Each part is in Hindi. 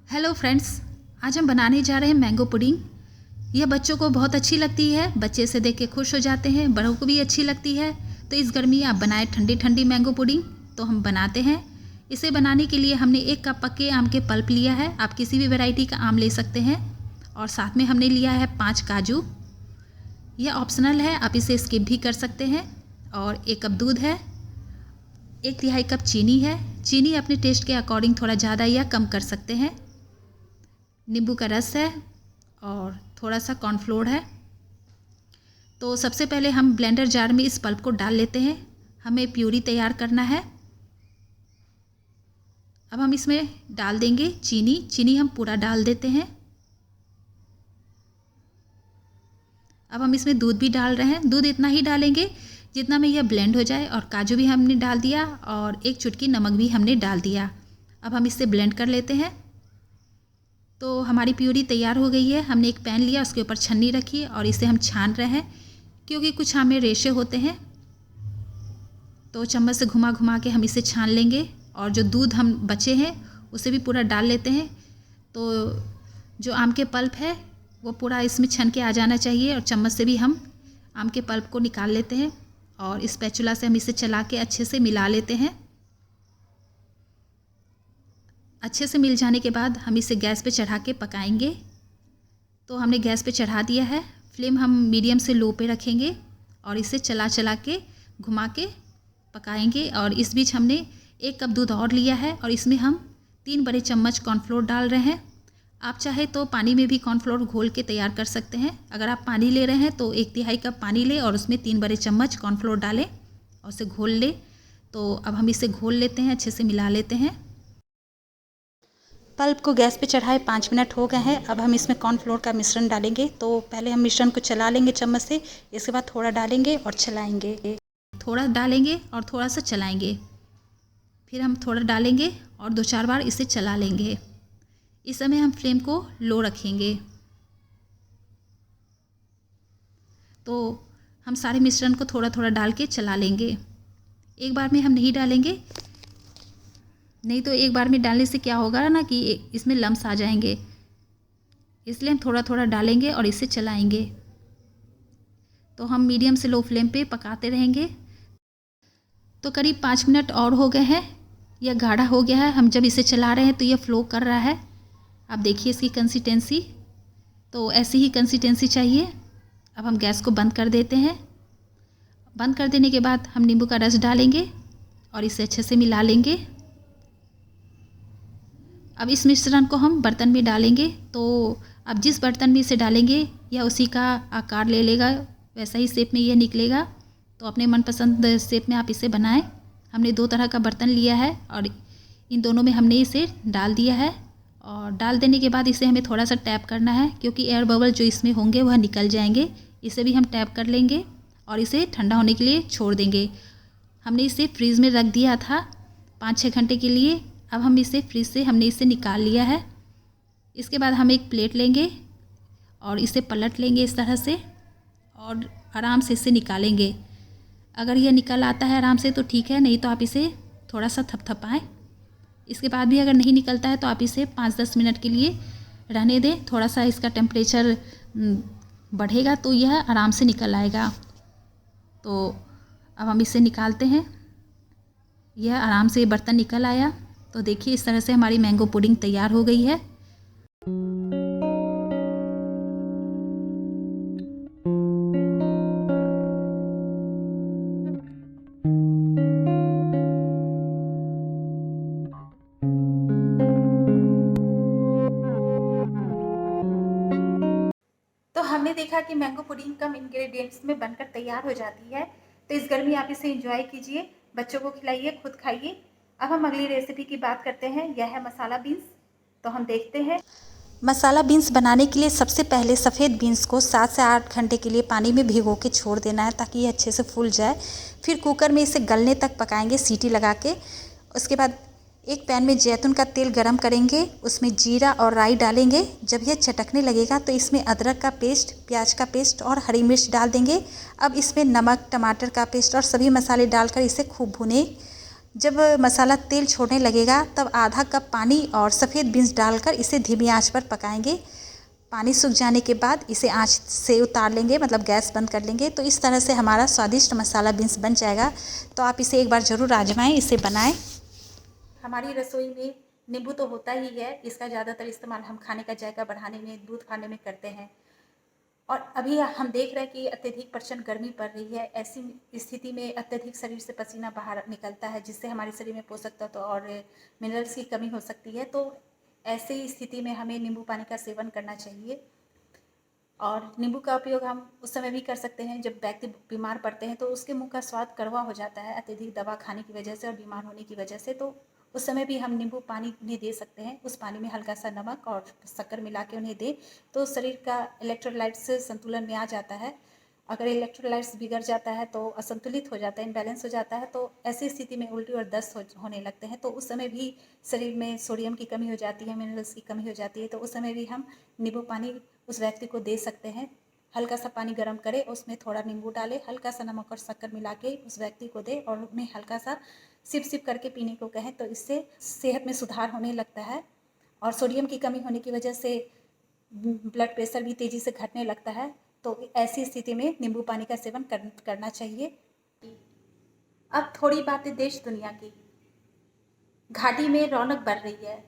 हेलो फ्रेंड्स, आज हम बनाने जा रहे हैं मैंगो पुडिंग। यह बच्चों को बहुत अच्छी लगती है, बच्चे इसे देख के खुश हो जाते हैं, बड़ों को भी अच्छी लगती है। तो इस गर्मी आप बनाएं ठंडी ठंडी मैंगो पुडिंग। तो हम बनाते हैं। इसे बनाने के लिए हमने 1 कप पक्के आम के पल्प लिया है। आप किसी भी वैरायटी का आम ले सकते हैं। और साथ में हमने लिया है 5 काजू। यह ऑप्शनल है, आप इसे स्किप भी कर सकते हैं। और 1 कप दूध है। 1/3 कप चीनी है। चीनी अपने टेस्ट के अकॉर्डिंग थोड़ा ज़्यादा या कम कर सकते हैं। नींबू का रस है और थोड़ा सा कॉर्नफ्लोर है। तो सबसे पहले हम ब्लेंडर जार में इस पल्प को डाल लेते हैं। हमें प्यूरी तैयार करना है। अब हम इसमें डाल देंगे चीनी हम पूरा डाल देते हैं। अब हम इसमें दूध भी डाल रहे हैं। दूध इतना ही डालेंगे जितना में यह ब्लेंड हो जाए। और काजू भी हमने डाल दिया और 1 चुटकी नमक भी हमने डाल दिया। अब हम इससे ब्लेंड कर लेते हैं। तो हमारी प्यूरी तैयार हो गई है। हमने एक पैन लिया, उसके ऊपर छन्नी रखी और इसे हम छान रहे हैं, क्योंकि कुछ आम में रेशे होते हैं। तो चम्मच से घुमा घुमा के हम इसे छान लेंगे। और जो दूध हम बचे हैं उसे भी पूरा डाल लेते हैं। तो जो आम के पल्प है वो पूरा इसमें छन के आ जाना चाहिए। और चम्मच से भी हम आम के पल्प को निकाल लेते हैं। और स्पैचुला से हम इसे चला के अच्छे से मिला लेते हैं। अच्छे से मिल जाने के बाद हम इसे गैस पे चढ़ा के पकाएंगे। तो हमने गैस पे चढ़ा दिया है। फ्लेम हम मीडियम से लो पे रखेंगे और इसे चला चला के घुमा के पकाएंगे। और इस बीच हमने 1 कप दूध और लिया है और इसमें हम 3 बड़े चम्मच कॉर्नफ्लोर डाल रहे हैं। आप चाहे तो पानी में भी कॉर्नफ्लोर घोल के तैयार कर सकते हैं। अगर आप पानी ले रहे हैं तो 1/3 कप पानी लें और उसमें 3 बड़े चम्मच कॉर्नफ्लोर डालें और उसे घोल लें। तो अब हम इसे घोल लेते हैं, अच्छे से मिला लेते हैं। पल्प को गैस पे चढ़ाए 5 मिनट हो गए हैं। अब हम इसमें कॉर्नफ्लोर का मिश्रण डालेंगे। तो पहले हम मिश्रण को चला लेंगे चम्मच से, इसके बाद थोड़ा डालेंगे और चलाएंगे। थोड़ा डालेंगे और थोड़ा सा चलाएंगे। फिर हम थोड़ा डालेंगे और 2-4 बार इसे चला लेंगे। इस समय हम फ्लेम को लो रखेंगे। तो हम सारे मिश्रण को थोड़ा थोड़ा डाल के चला लेंगे। एक बार में हम नहीं डालेंगे, नहीं तो एक बार में डालने से क्या होगा ना कि इसमें लम्स आ जाएंगे। इसलिए हम थोड़ा थोड़ा डालेंगे और इसे चलाएंगे। तो हम मीडियम से लो फ्लेम पे पकाते रहेंगे। तो करीब 5 मिनट और हो गए हैं। यह गाढ़ा हो गया है। हम जब इसे चला रहे हैं तो यह फ्लो कर रहा है। आप देखिए इसकी कंसिस्टेंसी। तो ऐसी ही कंसिस्टेंसी चाहिए। अब हम गैस को बंद कर देते हैं। बंद कर देने के बाद हम नींबू का रस डालेंगे और इसे अच्छे से मिला लेंगे। अब इस मिश्रण को हम बर्तन में डालेंगे। तो अब जिस बर्तन में इसे डालेंगे यह उसी का आकार ले लेगा, वैसा ही शेप में यह निकलेगा। तो अपने मनपसंद शेप में आप इसे बनाएं। हमने 2 तरह का बर्तन लिया है और इन दोनों में हमने इसे डाल दिया है। और डाल देने के बाद इसे हमें थोड़ा सा टैप करना है, क्योंकि एयर बबल जो इसमें होंगे वह निकल जाएंगे। इसे भी हम टैप कर लेंगे और इसे ठंडा होने के लिए छोड़ देंगे। हमने इसे फ्रीज़ में रख दिया था 5-6 घंटे के लिए। अब हम इसे फ्रिज से हमने इसे निकाल लिया है। इसके बाद हम एक प्लेट लेंगे और इसे पलट लेंगे इस तरह से और आराम से इसे निकालेंगे। अगर यह निकल आता है आराम से तो ठीक है, नहीं तो आप इसे थोड़ा सा थपथपाएं। इसके बाद भी अगर नहीं निकलता है तो आप इसे 5-10 मिनट के लिए रहने दें। थोड़ा सा इसका टेम्परेचर बढ़ेगा तो यह आराम से निकल आएगा। तो अब हम इसे निकालते हैं। यह आराम से बर्तन निकल आया। तो देखिए इस तरह से हमारी मैंगो पुडिंग तैयार हो गई है। तो हमने देखा कि मैंगो पुडिंग कम इंग्रेडिएंट्स में बनकर तैयार हो जाती है। तो इस गर्मी आप इसे एंजॉय कीजिए, बच्चों को खिलाइए, खुद खाइए। अब हम अगली रेसिपी की बात करते हैं। यह है मसाला बीन्स। तो हम देखते हैं। मसाला बीन्स बनाने के लिए सबसे पहले सफ़ेद बीन्स को 7 से 8 घंटे के लिए पानी में भिगो के छोड़ देना है, ताकि ये अच्छे से फूल जाए। फिर कुकर में इसे गलने तक पकाएंगे सीटी लगा के। उसके बाद एक पैन में जैतून का तेल गरम करेंगे, उसमें जीरा और राई डालेंगे। जब यह चटकने लगेगा तो इसमें अदरक का पेस्ट, प्याज का पेस्ट और हरी मिर्च डाल देंगे। अब इसमें नमक, टमाटर का पेस्ट और सभी मसाले डालकर इसे खूब भुनें। जब मसाला तेल छोड़ने लगेगा तब आधा कप पानी और सफ़ेद बीन्स डालकर इसे धीमी आंच पर पकाएंगे। पानी सूख जाने के बाद इसे आंच से उतार लेंगे, मतलब गैस बंद कर लेंगे। तो इस तरह से हमारा स्वादिष्ट मसाला बीन्स बन जाएगा। तो आप इसे एक बार ज़रूर आजमाएं, इसे बनाएं। हमारी रसोई में नींबू तो होता ही है, इसका ज़्यादातर इस्तेमाल हम खाने का जायका बढ़ाने में, दूध खाने में करते हैं। और अभी हम देख रहे हैं कि अत्यधिक प्रचंड गर्मी पड़ रही है। ऐसी स्थिति में अत्यधिक शरीर से पसीना बाहर निकलता है, जिससे हमारे शरीर में पोषक तत्व और मिनरल्स की कमी हो सकती है। तो ऐसी स्थिति में हमें नींबू पानी का सेवन करना चाहिए। और नींबू का उपयोग हम उस समय भी कर सकते हैं जब व्यक्ति बीमार पड़ते हैं, तो उसके मुंह का स्वाद कड़वा हो जाता है अत्यधिक दवा खाने की वजह से और बीमार होने की वजह से। तो उस समय भी हम नींबू पानी उन्हें दे सकते हैं। उस पानी में हल्का सा नमक और शक्कर मिला के उन्हें दें, तो शरीर का इलेक्ट्रोलाइट्स संतुलन में आ जाता है। अगर इलेक्ट्रोलाइट्स बिगड़ जाता है तो असंतुलित हो जाता है, इम्बैलेंस हो जाता है, तो ऐसी स्थिति में उल्टी और दस्त होने लगते हैं। तो उस समय भी शरीर में सोडियम की कमी हो जाती है, मिनरल्स की कमी हो जाती है। तो उस समय भी हम नींबू पानी उस व्यक्ति को दे सकते हैं। हल्का सा पानी गर्म करें, उसमें थोड़ा नींबू डालें, हल्का सा नमक और शक्कर मिला के उस व्यक्ति को दें और उन्हें हल्का सा सिप सिप करके पीने को कहें। तो इससे सेहत में सुधार होने लगता है और सोडियम की कमी होने की वजह से ब्लड प्रेशर भी तेज़ी से घटने लगता है। तो ऐसी स्थिति में नींबू पानी का सेवन करना चाहिए। अब थोड़ी बातें देश दुनिया की। घाटी में रौनक बढ़ रही है।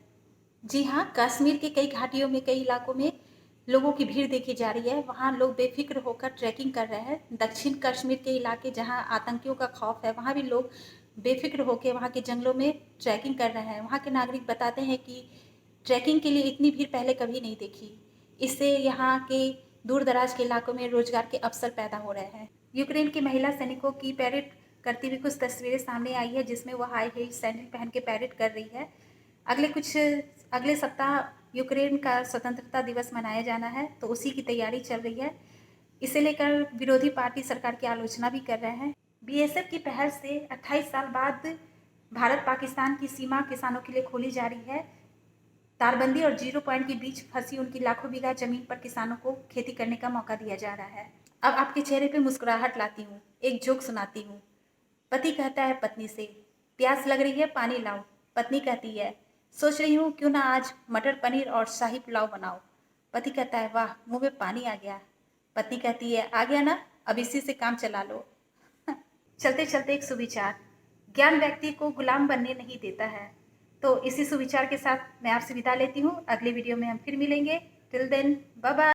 जी हाँ, कश्मीर के कई घाटियों में, कई इलाकों में लोगों की भीड़ देखी जा रही है। वहाँ लोग बेफिक्र होकर ट्रैकिंग कर रहे हैं। दक्षिण कश्मीर के इलाके जहाँ आतंकियों का खौफ है, वहाँ भी लोग बेफिक्र होकर वहाँ के जंगलों में ट्रैकिंग कर रहे हैं। वहाँ के नागरिक बताते हैं कि ट्रैकिंग के लिए इतनी भीड़ पहले कभी नहीं देखी। इससे यहाँ के दूर दराज के इलाकों में रोजगार के अवसर पैदा हो रहे हैं। यूक्रेन की महिला सैनिकों की पैरेड करती हुई कुछ तस्वीरें सामने आई है, जिसमें वह हाई हील सैंडल पहन के पैरेड कर रही है। अगले सप्ताह यूक्रेन का स्वतंत्रता दिवस मनाया जाना है, तो उसी की तैयारी चल रही है। इसे लेकर विरोधी पार्टी सरकार की आलोचना भी कर रहे हैं। बीएसएफ की पहल से 28 साल बाद भारत पाकिस्तान की सीमा किसानों के लिए खोली जा रही है। तारबंदी और जीरो पॉइंट के बीच फंसी उनकी लाखों बीघा जमीन पर किसानों को खेती करने का मौका दिया जा रहा है। अब आपके चेहरे पे मुस्कुराहट लाती हूँ, एक जोक सुनाती हूँ। पति कहता है पत्नी से, प्यास लग रही है, पानी लाओ। पत्नी कहती है, सोच रही हूँ क्यों ना आज मटर पनीर और शाही पुलाव बनाओ। पति कहता है, वाह, मुंह में पानी आ गया। पत्नी कहती है, आ गया ना, अब इसी से काम चला लो। चलते चलते एक सुविचार, ज्ञान व्यक्ति को गुलाम बनने नहीं देता है। तो इसी सुविचार के साथ मैं आपसे विदा लेती हूँ। अगले वीडियो में हम फिर मिलेंगे। Till then, bye bye.